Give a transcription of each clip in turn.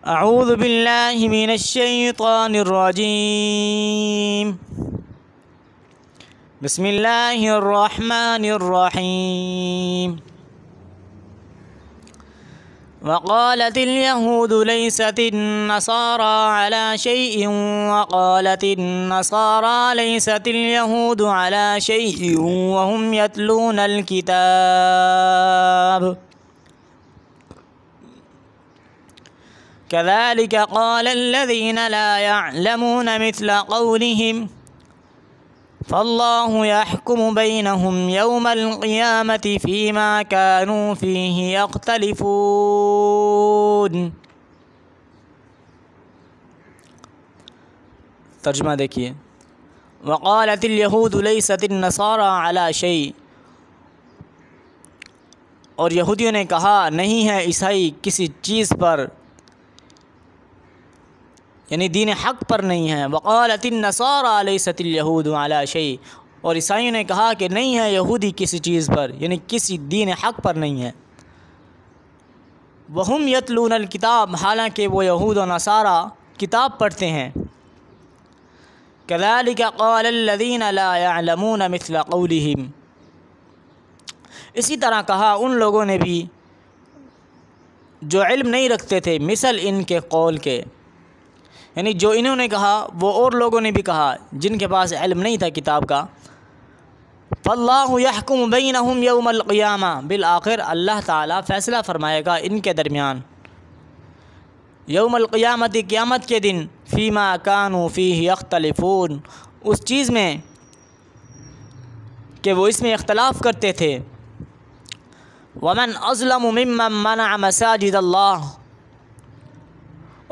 اعوذ باللہ من الشیطان الرجیم بسم اللہ الرحمن الرحیم وقالت اليهود ليست النصارى على شيء وقالت النصارى ليست اليهود على شيء وهم يتلون الكتاب كذلك قال الذين لا يعلمون مثل قولهم فالله يحكم بينهم يوم القيامة فيما كانوا فيه يختلفون۔ ترجمہ دیکھیے، وقالت اليهود ليست النصارى على شيء، اور یہودیوں نے کہا نہیں ہے عیسائی کسی چیز پر، یعنی دین حق پر نہیں ہے۔ وقالت النصارى ليست اليهود على شيء، اور عیسائیوں نے کہا کہ نہیں ہے یہودی کسی چیز پر، یعنی کسی دین حق پر نہیں ہے۔ وهم يتلون الكتاب، حالانکہ وہ یہود و نصارہ کتاب پڑھتے ہیں۔ كذلك قال الذين لا يعلمون مثل قولهم، اسی طرح کہا ان لوگوں نے بھی جو علم نہیں رکھتے تھے مثل ان کے قول کے، یعنی جو انہوں نے کہا وہ اور لوگوں نے بھی کہا جن کے پاس علم نہیں تھا کتاب کا۔ فاللہ یحکم بینہم یوم القیامہ، بالآخر اللہ تعالیٰ فیصلہ فرمائے گا ان کے درمیان، یوم القیامت، قیامت کے دن، فیما کانوا فیہ یختلفون، اس چیز میں کہ وہ اس میں اختلاف کرتے تھے۔ ومن اظلم ممن منع مساجد اللہ،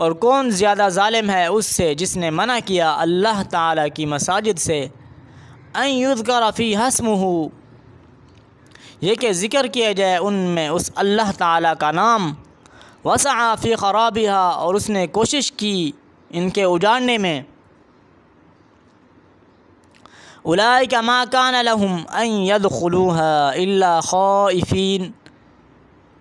اور کون زیادہ ظالم ہے اس سے جس نے منع کیا اللہ تعالیٰ کی مساجد سے، ان یذکر فیہا اسمہ، یہ کہ ذکر کیا جائے ان میں اس اللہ تعالیٰ کا نام، وسعی فی خرابہا، اور اس نے کوشش کی ان کے اجاڑنے میں۔ اولئک ما کان لہم ان یدخلوہا الا خائفین،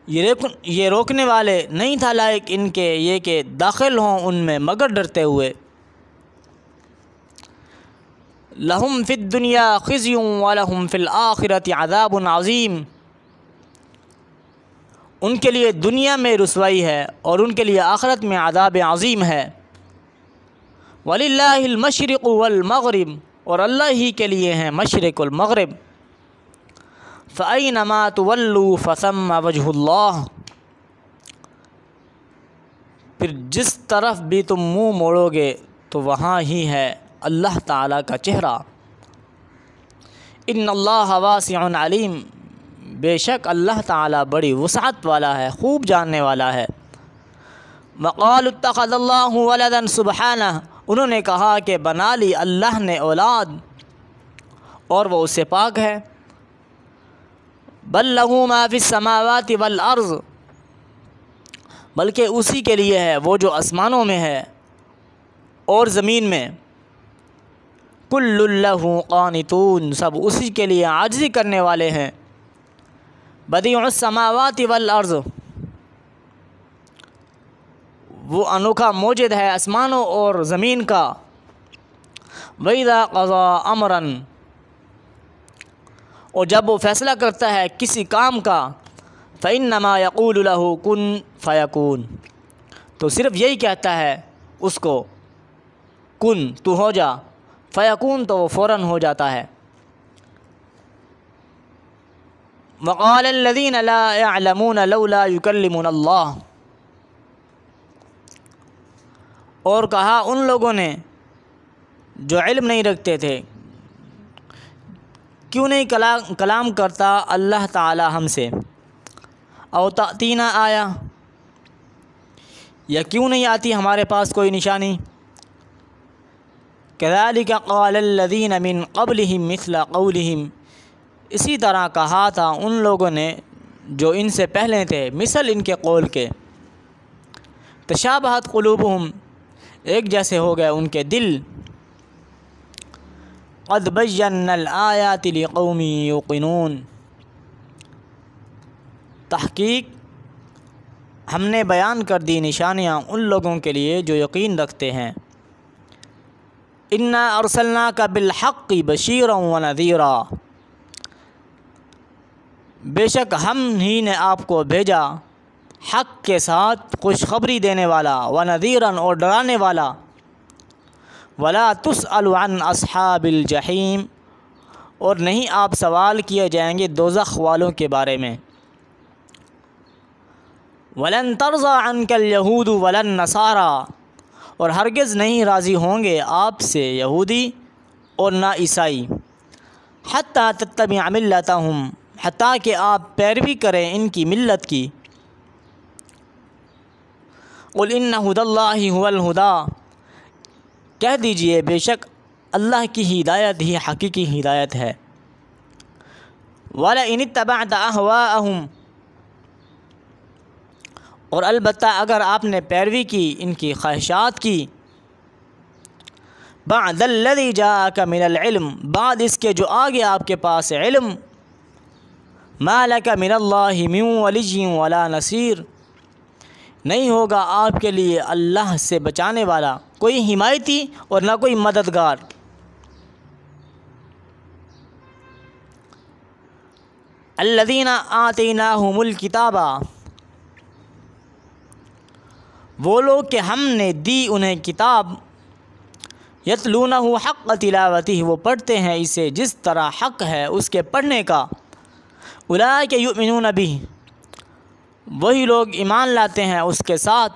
یہ روکنے والے نہیں تھا لائق ان کے یہ کہ داخل ہوں ان میں مگر ڈرتے ہوئے۔ لہم فی الدنیا خزی ولہم فی الآخرۃ عذاب عظیم، ان کے لیے دنیا میں رسوائی ہے اور ان کے لیے آخرت میں عذاب عظیم ہے۔ وللہ المشرق والمغرب، اور اللہ ہی کے لیے ہیں مشرق والمغرب۔ فَأَيْنَمَا تُوَلُّوا فَثَمَّ وَجْهُ اللَّهِ، پھر جس طرف بھی تم منہ موڑو گے تو وہاں ہی ہے اللہ تعالیٰ کا چہرہ۔ ان اللہ واسع علیم، بے شک اللہ تعالیٰ بڑی وسعت والا ہے، خوب جاننے والا ہے۔ وقالوا اتخذ اللہ ولدا سبحانہ، انہوں نے کہا کہ بنا لی اللہ نے اولاد اور وہ اس سے پاک ہے۔ بل لہ ما فی السماوات والارض، بلکہ اسی کے لیے ہے وہ جو آسمانوں میں ہے اور زمین میں۔ کل لہ قانتون، سب اسی کے لیے عاجزی کرنے والے ہیں۔ بدیع السماوات والارض، وہ انوکھا موجد ہے آسمانوں اور زمین کا۔ وَإِذَا قَضَى أَمْرًا، اور جب وہ فیصلہ کرتا ہے کسی کام کا، فَإِنَّمَا يَقُولُ لَهُ كُن فَيَكُونُ، تو صرف یہی کہتا ہے اس کو کن، تو ہو جا، فیکون، تو وہ فوراً ہو جاتا ہے۔ وَقَالَ الَّذِينَ لَا يَعْلَمُونَ لَوْلَا يُكَلِّمُنَا اللَّهُ، اور کہا ان لوگوں نے جو علم نہیں رکھتے تھے، کیوں نہیں کلام کرتا اللہ تعالی ہم سے، او تأتینا آیا، یا کیوں نہیں آتی ہمارے پاس کوئی نشانی۔ کذالک قال الذین من قبلہم مثل قولہم، اسی طرح کہا تھا ان لوگوں نے جو ان سے پہلے تھے مثل ان کے قول کے۔ تشابہت قلوبہم، ایک جیسے ہو گئے ان کے دل۔ قد بینا الآیات لقوم یوقنون، تحقیق ہم نے بیان کر دی نشانیاں ان لوگوں کے لیے جو یقین رکھتے ہیں۔ انا ارسلناک بالحق بشیرا ونذیرا، بے شک ہم ہی نے آپ کو بھیجا حق کے ساتھ خوشخبری دینے والا، ونذیرا اور ڈرانے والا، ولا تسأل عن اصحاب الجحیم اور نہیں آپ سوال کیے جائیں گے دوزخ والوں کے بارے میں۔ ولن ترضى عنك اليهود ولا النصارى اور ہرگز نہیں راضی ہوں گے آپ سے یہودی اور نہ عیسائی، حتى تتبع ملتهم حتیٰ کہ آپ پیروی کریں ان کی ملت کی۔ قل ان هدى الله هو الهدى، کہہ دیجئے بے شک اللہ کی ہدایت ہی حقیقی ہدایت ہے۔ وَلَئِنِ اتَّبَعْتَ أَهْوَاءَهُمْ اور البتہ اگر آپ نے پیروی کی ان کی خواہشات کی، بعد الذی جاءک من العلم بعد اس کے جو آگے آپ کے پاس علم، ما لک من اللہ من ولی ولا نصیر نہیں ہوگا آپ کے لیے اللہ سے بچانے والا کوئی حمایتی اور نہ کوئی مددگار۔ الذین آتیناہم الکتاب وہ لوگ کہ ہم نے دی انہیں کتاب، یتلونہ حق تلاوتہ وہ پڑھتے ہیں اسے جس طرح حق ہے اس کے پڑھنے کا، اولئک یؤمنون بہ وہی لوگ ایمان لاتے ہیں اس کے ساتھ،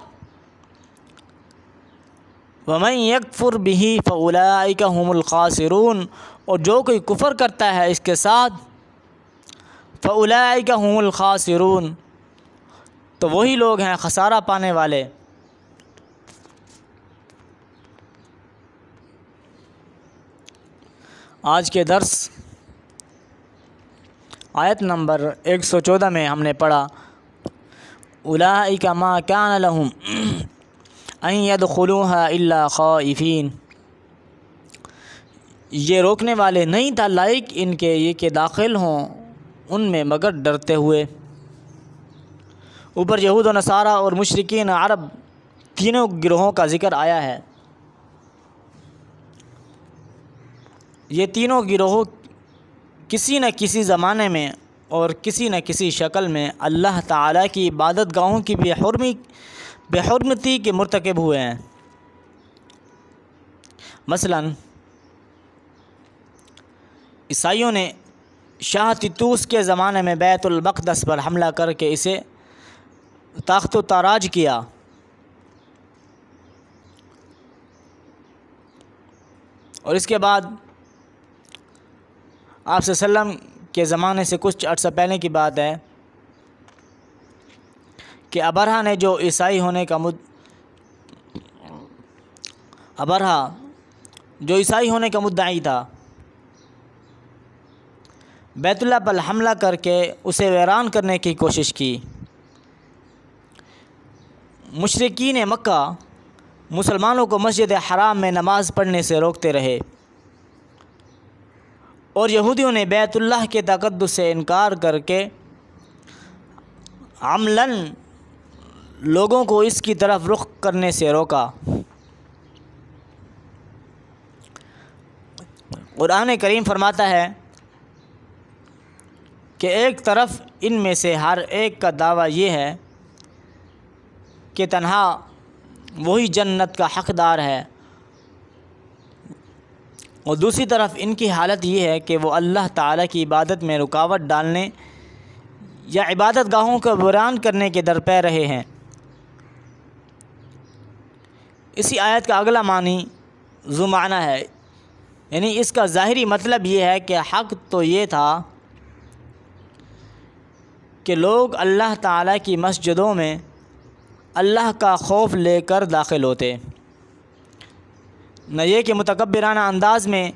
ومن یکفر بہ فاولئک هم الخاسرون اور جو کوئی کفر کرتا ہے اس کے ساتھ، فاولئک هم الخاسرون تو وہی لوگ ہیں خسارہ پانے والے۔ آج کے درس آیت نمبر 114 میں ہم نے پڑھا اولئک ما کان لهم ان يدخلوها الا خائفین، یہ روکنے والے نہیں تھا لائق ان کے یہ کہ داخل ہوں ان میں مگر ڈرتے ہوئے۔ اوپر یہود و نصارہ اور مشرکین عرب تینوں گروہوں کا ذکر آیا ہے۔ یہ تینوں گروہ کسی نہ کسی زمانے میں اور کسی نہ کسی شکل میں اللہ تعالیٰ کی عبادت گاہوں کی بے حرمتی کے مرتکب ہوئے ہیں۔ مثلا عیسائیوں نے شاہ تیتوس کے زمانے میں بیت المقدس پر حملہ کر کے اسے تاخت و تاراج کیا۔ اور اس کے بعد آپ صلی اللہ علیہ وسلم کے زمانے سے کچھ عرصہ پہلے کی بات ہے کہ ابرہہ نے جو عیسائی ہونے کا مدعی تھا، بیت اللہ پر حملہ کر کے اسے ویران کرنے کی کوشش کی۔ مشرکین مکہ مسلمانوں کو مسجد حرام میں نماز پڑھنے سے روکتے رہے، اور یہودیوں نے بیت اللہ کے تقدس سے انکار کر کے عملاً لوگوں کو اس کی طرف رخ کرنے سے روکا۔ قرآن کریم فرماتا ہے کہ ایک طرف ان میں سے ہر ایک کا دعویٰ یہ ہے کہ تنہا وہی جنت کا حقدار ہے، اور دوسری طرف ان کی حالت یہ ہے کہ وہ اللہ تعالیٰ کی عبادت میں رکاوٹ ڈالنے یا عبادت گاہوں کو ویران کرنے کے درپے رہے ہیں۔ اسی آیت کا اگلا معنی ذو معنی ہے، یعنی اس کا ظاہری مطلب یہ ہے کہ حق تو یہ تھا کہ لوگ اللہ تعالیٰ کی مسجدوں میں اللہ کا خوف لے کر داخل ہوتے، نہ یہ کہ متکبرانہ انداز میں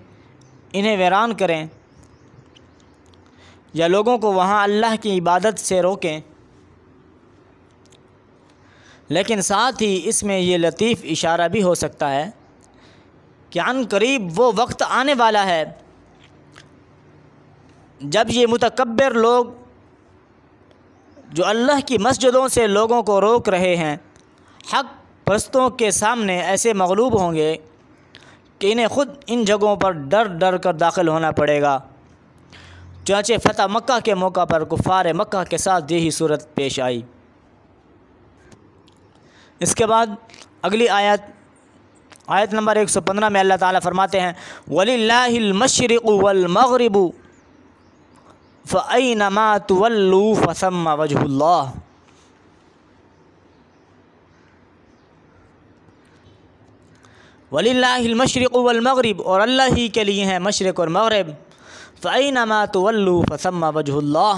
انہیں ویران کریں یا لوگوں کو وہاں اللہ کی عبادت سے روکیں۔ لیکن ساتھ ہی اس میں یہ لطیف اشارہ بھی ہو سکتا ہے کہ عن قریب وہ وقت آنے والا ہے جب یہ متکبر لوگ جو اللہ کی مسجدوں سے لوگوں کو روک رہے ہیں، حق پرستوں کے سامنے ایسے مغلوب ہوں گے کہ انہیں خود ان جگہوں پر ڈر ڈر کر داخل ہونا پڑے گا۔ چنانچہ فتح مکہ کے موقع پر کفار مکہ کے ساتھ یہی صورت پیش آئی۔ اس کے بعد اگلی آیت نمبر 115 میں اللہ تعالیٰ فرماتے ہیں وَلِلَّهِ الْمَشْرِقُ وَالْمَغْرِبُ فَأَيْنَمَا تُوَلُّوا فَثَمَّ وَجْهُ اللَّهِ۔ وَلِلَّهِ الْمَشْرِقُ وَالْمَغْرِبُ، اور اللہ ہی کے لیے ہیں مشرق اور مغرب۔ فَأَيْنَمَا تُوَلُّوا فَثَمَّ وَجْهُ اللَّهِ،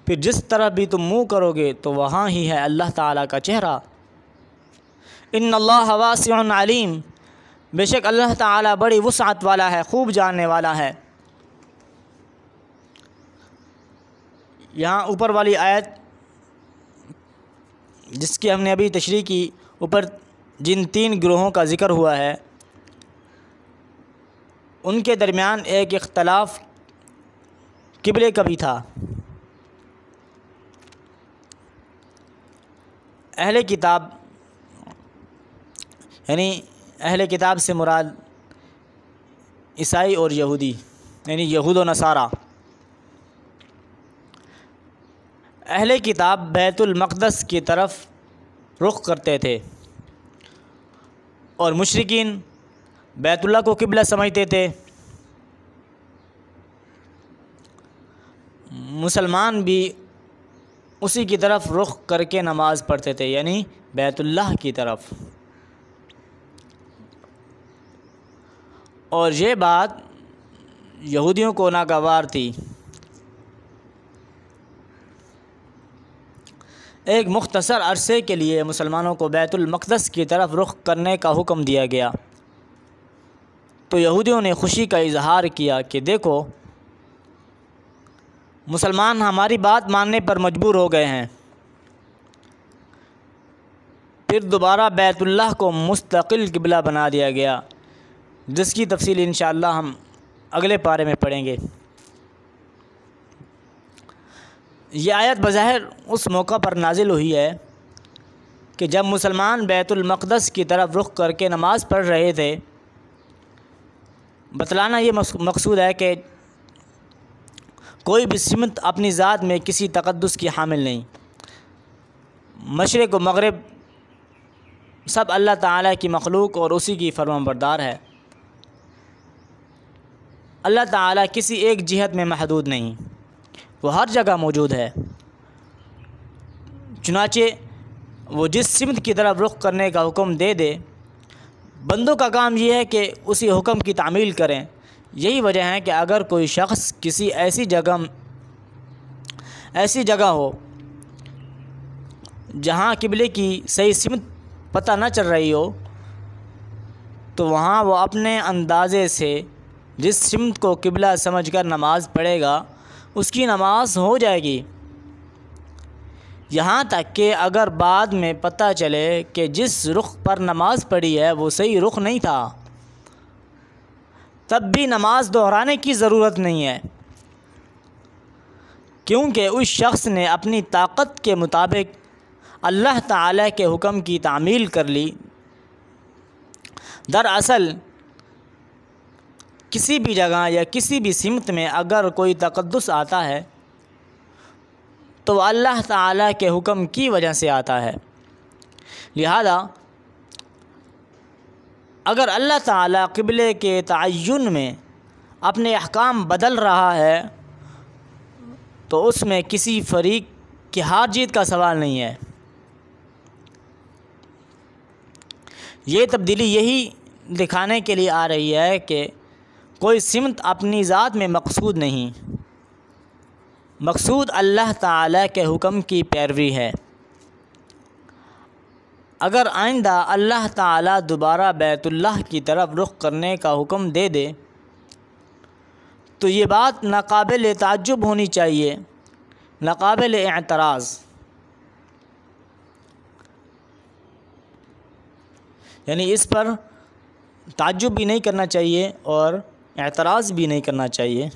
پھر جس طرف بھی تم منہ کرو گے تو وہاں ہی ہے اللہ تعالیٰ کا چہرہ۔ ان اللہ واسع علیم، بے شک اللہ تعالیٰ بڑی وسعت والا ہے، خوب جاننے والا ہے۔ یہاں اوپر والی آیت جس کی ہم نے ابھی تشریح کی، اوپر جن 3 گروہوں کا ذکر ہوا ہے ان کے درمیان ایک اختلاف قبلے کا بھی تھا۔ اہل کتاب، یعنی اہل کتاب سے مراد عیسائی اور یہودی، یعنی یہود و نصارہ۔ اہل کتاب بیت المقدس کی طرف رخ کرتے تھے اور مشرکین بیت اللہ کو قبلہ سمجھتے تھے۔ مسلمان بھی اسی کی طرف رخ کر کے نماز پڑھتے تھے، یعنی بیت اللہ کی طرف۔ اور یہ بات یہودیوں کو ناگوار تھی۔ ایک مختصر عرصے کے لیے مسلمانوں کو بیت المقدس کی طرف رخ کرنے کا حکم دیا گیا تو یہودیوں نے خوشی کا اظہار کیا کہ دیکھو مسلمان ہماری بات ماننے پر مجبور ہو گئے ہیں۔ پھر دوبارہ بیت اللہ کو مستقل قبلہ بنا دیا گیا، جس کی تفصیل انشاءاللہ ہم اگلے پارے میں پڑھیں گے۔ یہ آیت بظاہر اس موقع پر نازل ہوئی ہے کہ جب مسلمان بیت المقدس کی طرف رخ کر کے نماز پڑھ رہے تھے۔ بتلانا یہ مقصود ہے کہ کوئی بھی سمت اپنی ذات میں کسی تقدس کی حامل نہیں۔ مشرق و مغرب سب اللہ تعالیٰ کی مخلوق اور اسی کی فرمانبردار ہے۔ اللہ تعالیٰ کسی ایک جہت میں محدود نہیں، وہ ہر جگہ موجود ہے۔ چنانچہ وہ جس سمت کی طرف رخ کرنے کا حکم دے دے، بندوں کا کام یہ ہے کہ اسی حکم کی تعمیل کریں۔ یہی وجہ ہے کہ اگر کوئی شخص کسی ایسی جگہ ہو جہاں قبلے کی صحیح سمت پتہ نہ چل رہی ہو تو وہاں وہ اپنے اندازے سے جس سمت کو قبلہ سمجھ کر نماز پڑھے گا اس کی نماز ہو جائے گی، یہاں تک کہ اگر بعد میں پتہ چلے کہ جس رخ پر نماز پڑھی ہے وہ صحیح رخ نہیں تھا، تب بھی نماز دہرانے کی ضرورت نہیں ہے، کیونکہ اس شخص نے اپنی طاقت کے مطابق اللہ تعالیٰ کے حکم کی تعمیل کر لی۔ دراصل کسی بھی جگہ یا کسی بھی سمت میں اگر کوئی تقدس آتا ہے تو وہ اللہ تعالیٰ کے حکم کی وجہ سے آتا ہے۔ لہذا اگر اللہ تعالیٰ قبلے کے تعین میں اپنے احکام بدل رہا ہے تو اس میں کسی فریق کی ہار جیت کا سوال نہیں ہے۔ یہ تبدیلی یہی دکھانے کے لیے آ رہی ہے کہ کوئی سمت اپنی ذات میں مقصود نہیں، مقصود اللہ تعالیٰ کے حکم کی پیروی ہے۔ اگر آئندہ اللہ تعالیٰ دوبارہ بیت اللہ کی طرف رخ کرنے کا حکم دے دے تو یہ بات ناقابل تعجب ہونی چاہیے، ناقابل اعتراض، یعنی اس پر تعجب بھی نہیں کرنا چاہیے اور اعتراض بھی نہیں کرنا چاہیے۔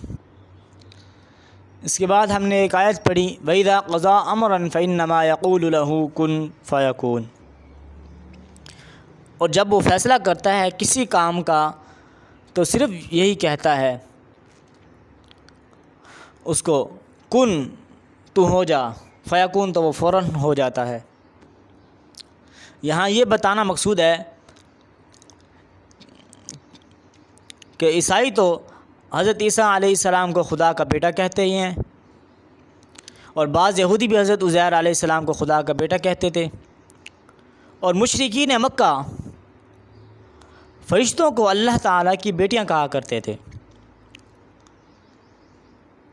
اس کے بعد ہم نے ایک آیت پڑھی وَإِذَا قَضَىٰ أَمْرًا فَإِنَّمَا يَقُولُ لَهُ كُن فَيَكُونُ، اور جب وہ فیصلہ کرتا ہے کسی کام کا تو صرف یہی کہتا ہے اس کو کن، تو ہو جا، فیکون، تو وہ فوراً ہو جاتا ہے۔ یہاں یہ بتانا مقصود ہے کہ عیسائی تو حضرت عیسیٰ علیہ السلام کو خدا کا بیٹا کہتے ہی ہیں، اور بعض یہودی بھی حضرت عزیر علیہ السلام کو خدا کا بیٹا کہتے تھے، اور مشرکین مکہ فرشتوں کو اللہ تعالیٰ کی بیٹیاں کہا کرتے تھے۔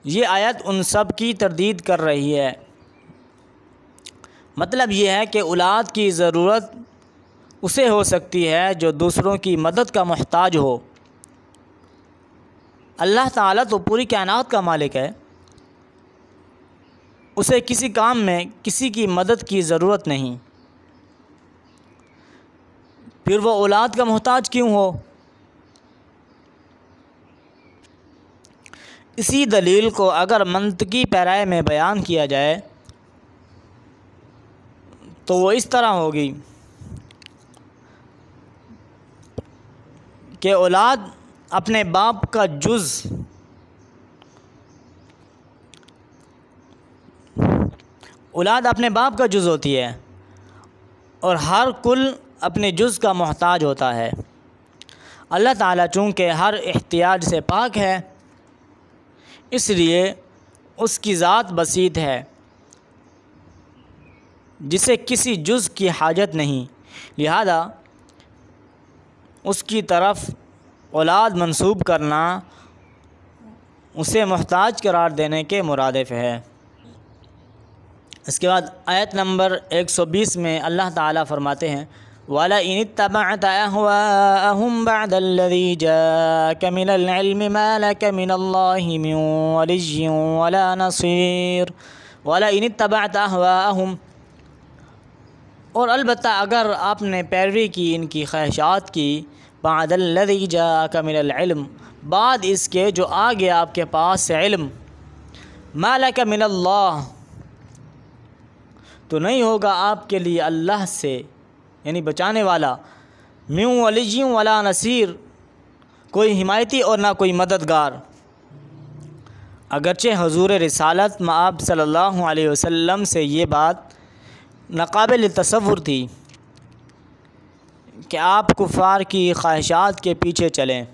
یہ آیت ان سب کی تردید کر رہی ہے۔ مطلب یہ ہے کہ اولاد کی ضرورت اسے ہو سکتی ہے جو دوسروں کی مدد کا محتاج ہو۔ اللہ تعالیٰ تو پوری کائنات کا مالک ہے، اسے کسی کام میں کسی کی مدد کی ضرورت نہیں، پھر وہ اولاد کا محتاج کیوں ہو؟ اسی دلیل کو اگر منطقی پیرائے میں بیان کیا جائے تو وہ اس طرح ہوگی کہ اولاد اپنے باپ کا جز ہوتی ہے، اور ہر کل اپنے جز کا محتاج ہوتا ہے۔ اللہ تعالیٰ چونکہ ہر احتیاج سے پاک ہے، اس لیے اس کی ذات بسیط ہے جسے کسی جز کی حاجت نہیں، لہذا اس کی طرف اولاد منسوب کرنا اسے محتاج قرار دینے کے مرادف ہے۔ اس کے بعد آیت نمبر 120 میں اللہ تعالیٰ فرماتے ہیں وَلَئِنِ اتَّبَعْتَ أَهْوَاءَهُمْ بَعْدَ الَّذِي جَاءَكَ مِنَ الْعِلْمِ مَا لَكَ مِنَ اللَّهِ مِنْ وَلِيٍّ وَلَا نَصِيرٍ وَلَئِنِ اتَّبَعْتَ أَهْوَاءَهُمْ، اور البتہ اگر آپ نے پیروی کی ان کی خواہشات کی، بعد الذی جاءک من العلم، بعد اس کے جو آ گیا آپ کے پاس سے علم، ما لک من اللہ، تو نہیں ہوگا آپ کے لیے اللہ سے یعنی بچانے والا، من ولی ولا نصیر، کوئی حمایتی اور نہ کوئی مددگار۔ اگرچہ حضور رسالت مآب صلی اللہ علیہ وسلم سے یہ بات ناقابل تصور تھی کہ آپ کفار کی خواہشات کے پیچھے چلیں،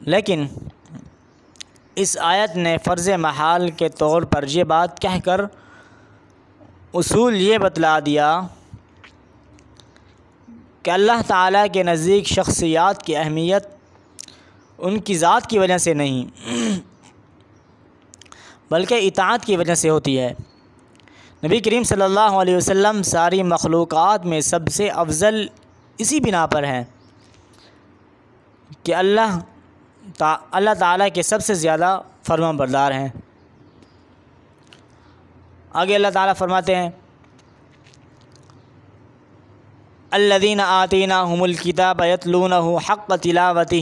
لیکن اس آیت نے فرض محال کے طور پر یہ بات کہہ کر اصول یہ بتلا دیا کہ اللہ تعالیٰ کے نزدیک شخصیات کی اہمیت ان کی ذات کی وجہ سے نہیں بلکہ اطاعت کی وجہ سے ہوتی ہے۔ نبی کریم صلی اللہ علیہ وسلم ساری مخلوقات میں سب سے افضل اسی بنا پر ہیں کہ اللہ تعالیٰ کے سب سے زیادہ فرمان بردار ہیں۔ آگے اللہ تعالیٰ فرماتے ہیں الذین آتیناہم الکتاب یتلونہ حق تلاوتہ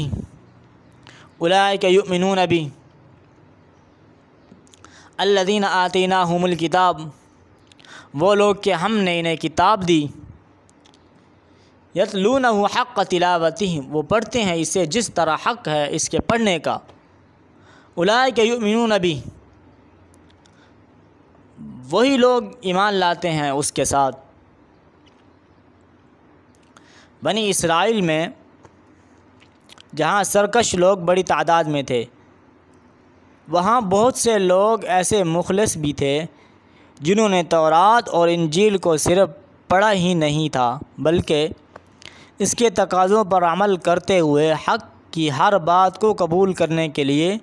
اولئک یؤمنون بہ، الذین آتیناہم الکتاب، وہ لوگ کہ ہم نے انہیں کتاب دی، یتلونہ حق تلاوتہ، وہ پڑھتے ہیں اسے جس طرح حق ہے اس کے پڑھنے کا، اولئک یؤمنون بہ، وہی لوگ ایمان لاتے ہیں اس کے ساتھ۔ بنی اسرائیل میں جہاں سرکش لوگ بڑی تعداد میں تھے، وہاں بہت سے لوگ ایسے مخلص بھی تھے جنہوں نے تورات اور انجیل کو صرف پڑھا ہی نہیں تھا بلکہ اس کے تقاضوں پر عمل کرتے ہوئے حق کی ہر بات کو قبول کرنے کے لیے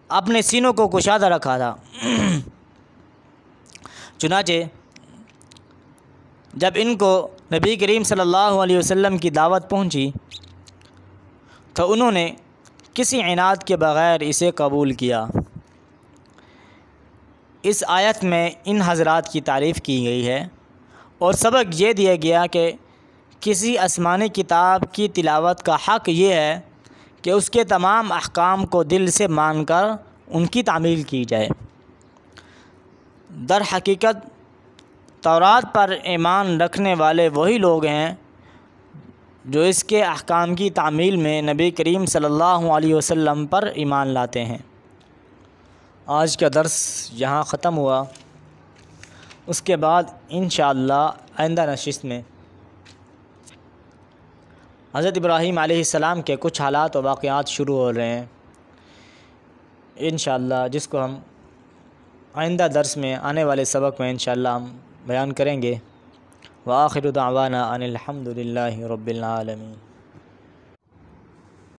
اپنے سینوں کو کشادہ رکھا تھا۔ چنانچہ جب ان کو نبی کریم صلی اللہ علیہ وسلم کی دعوت پہنچی تو انہوں نے کسی عناد کے بغیر اسے قبول کیا۔ اس آیت میں ان حضرات کی تعریف کی گئی ہے اور سبق یہ دیا گیا کہ کسی آسمانی کتاب کی تلاوت کا حق یہ ہے کہ اس کے تمام احکام کو دل سے مان کر ان کی تعمیل کی جائے۔ در حقیقت تورات پر ایمان رکھنے والے وہی لوگ ہیں جو اس کے احکام کی تعمیل میں نبی کریم صلی اللہ علیہ وسلم پر ایمان لاتے ہیں۔ آج کا درس یہاں ختم ہوا، اس کے بعد انشاءاللہ آئندہ نشست میں حضرت ابراہیم علیہ السلام کے کچھ حالات و واقعات شروع ہو رہے ہیں انشاءاللہ، جس کو ہم آئندہ درس میں آنے والے سبق میں انشاءاللہ ہم بیان کریں گے۔ وآخر دعوانا ان الحمد للہ رب العالمین۔